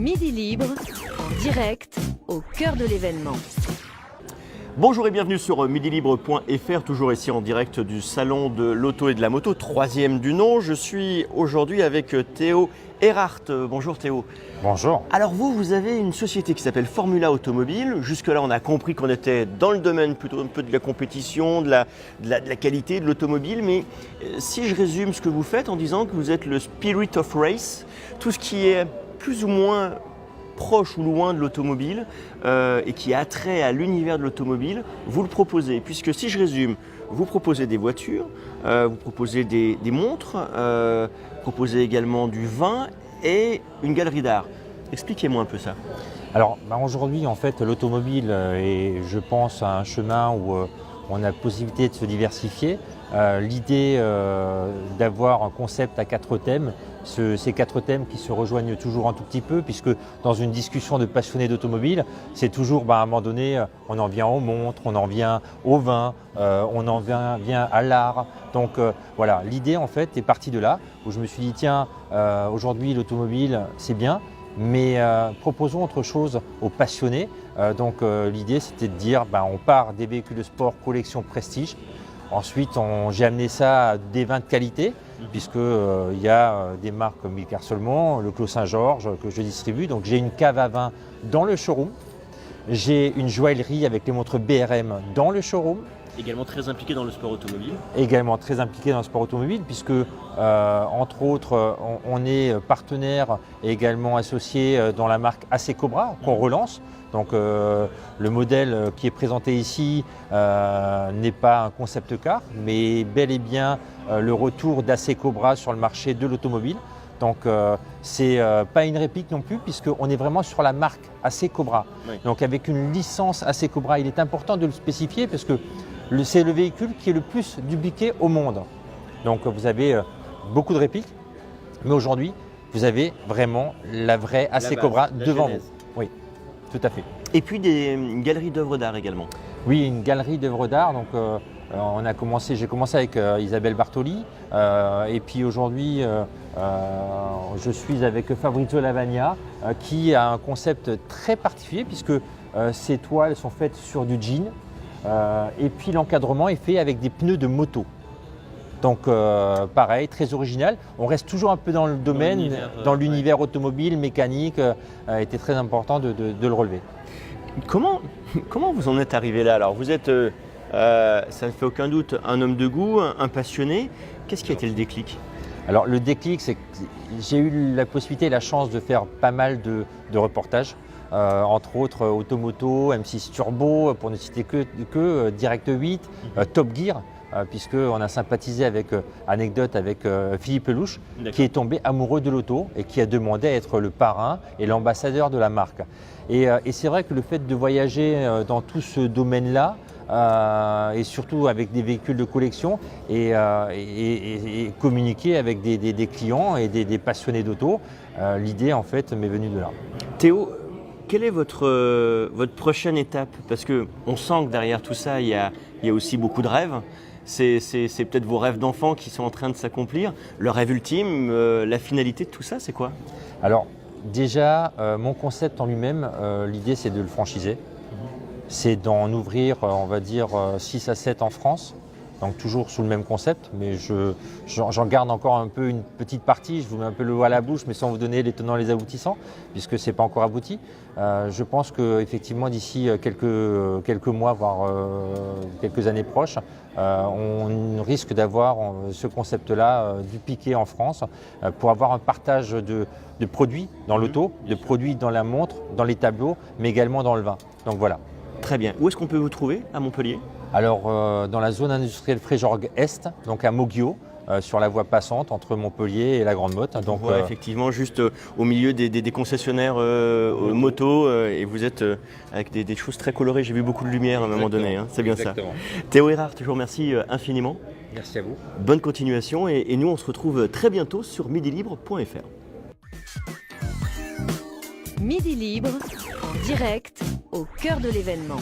Midi Libre, en direct, au cœur de l'événement. Bonjour et bienvenue sur midilibre.fr, toujours ici en direct du salon de l'auto et de la moto, troisième du nom. Je suis aujourd'hui avec Théo Erhardt. Bonjour Théo. Bonjour. Alors vous avez une société qui s'appelle Formula Automobile. Jusque-là, on a compris qu'on était dans le domaine plutôt un peu de la compétition, de la qualité, de l'automobile. Mais si je résume ce que vous faites en disant que vous êtes le spirit of race, tout ce qui est plus ou moins proche ou loin de l'automobile et qui a trait à l'univers de l'automobile, vous le proposez. Puisque si je résume, vous proposez des voitures, vous proposez des montres, vous proposez également du vin et une galerie d'art. Expliquez-moi un peu ça. Alors aujourd'hui, en fait, l'automobile est, je pense, un chemin où on a la possibilité de se diversifier. L'idée d'avoir un concept à 4 thèmes, ces 4 thèmes qui se rejoignent toujours un tout petit peu, puisque dans une discussion de passionnés d'automobile, c'est toujours à un moment donné, on en vient aux montres, on en vient au vin, on en vient à l'art. Donc voilà, l'idée en fait est partie de là, où je me suis dit tiens, aujourd'hui l'automobile c'est bien, mais proposons autre chose aux passionnés. L'idée c'était de dire on part des véhicules de sport collection prestige. Ensuite, j'ai amené ça à des vins de qualité, puisqu'il y a des marques comme Milcar Seulement, le Clos Saint-Georges que je distribue. Donc j'ai une cave à vin dans le showroom. J'ai une joaillerie avec les montres BRM dans le showroom. Également très impliqué dans le sport automobile. Également très impliqué dans le sport automobile, puisque entre autres, on est partenaire et également associé dans la marque AC Cobra qu'on relance. Donc le modèle qui est présenté ici n'est pas un concept car, mais bel et bien le retour d'AC Cobra sur le marché de l'automobile. Donc c'est pas une réplique non plus, puisqu'on est vraiment sur la marque AC Cobra. Oui. Donc avec une licence AC Cobra, il est important de le spécifier, parce que c'est le véhicule qui est le plus dupliqué au monde. Donc vous avez beaucoup de répliques, mais aujourd'hui vous avez vraiment la vraie AC Cobra devant vous. Oui. Tout à fait. Et puis une galerie d'œuvres d'art également. Oui, une galerie d'œuvres d'art. Donc, j'ai commencé avec Isabelle Bartoli, et puis aujourd'hui, je suis avec Fabrizio Lavagna, qui a un concept très particulier, puisque ces toiles sont faites sur du jean, et puis l'encadrement est fait avec des pneus de moto. Donc pareil, très original. On reste toujours un peu dans le domaine, dans l'univers automobile, mécanique. Était très important de le relever. Comment vous en êtes arrivé là? Alors vous êtes, ça ne fait aucun doute, un homme de goût, un passionné. Qu'est-ce qui a été le déclic? Alors le déclic, c'est que j'ai eu la possibilité et la chance de faire pas mal de reportages. Entre autres Automoto, M6 Turbo, pour ne citer que Direct 8, Top Gear. Puisqu'on a sympathisé avec Philippe Pelouche, qui est tombé amoureux de l'auto et qui a demandé à être le parrain et l'ambassadeur de la marque. Et c'est vrai que le fait de voyager dans tout ce domaine-là, et surtout avec des véhicules de collection, et communiquer avec des clients et des passionnés d'auto, l'idée en fait m'est venue de là. Théo, quelle est votre prochaine étape? Parce qu'on sent que derrière tout ça, il y a aussi beaucoup de rêves. C'est peut-être vos rêves d'enfant qui sont en train de s'accomplir. Le rêve ultime, la finalité de tout ça, c'est quoi? Alors déjà, mon concept en lui-même, l'idée c'est de le franchiser. C'est d'en ouvrir, on va dire, 6 à 7 en France. Donc toujours sous le même concept, mais j'en garde encore un peu une petite partie. Je vous mets un peu le doigt à la bouche, mais sans vous donner les tenants et les aboutissants, puisque ce n'est pas encore abouti. Je pense qu'effectivement, d'ici quelques mois, voire quelques années proches, on risque d'avoir ce concept-là dupliqué en France pour avoir un partage de produits dans l'auto, de produits dans la montre, dans les tableaux, mais également dans le vin. Donc voilà. Très bien. Où est-ce qu'on peut vous trouver à Montpellier? Alors dans la zone industrielle Fréjorgues Est, donc à Moguio, sur la voie passante entre Montpellier et la Grande Motte. Donc effectivement juste au milieu des concessionnaires moto, et vous êtes avec des choses très colorées. J'ai vu beaucoup de lumière à un moment donné, hein. C'est bien exactement ça. Théo Erhardt, je vous remercie infiniment. Merci à vous. Bonne continuation, et nous on se retrouve très bientôt sur midilibre.fr. Midi Libre, en direct, au cœur de l'événement.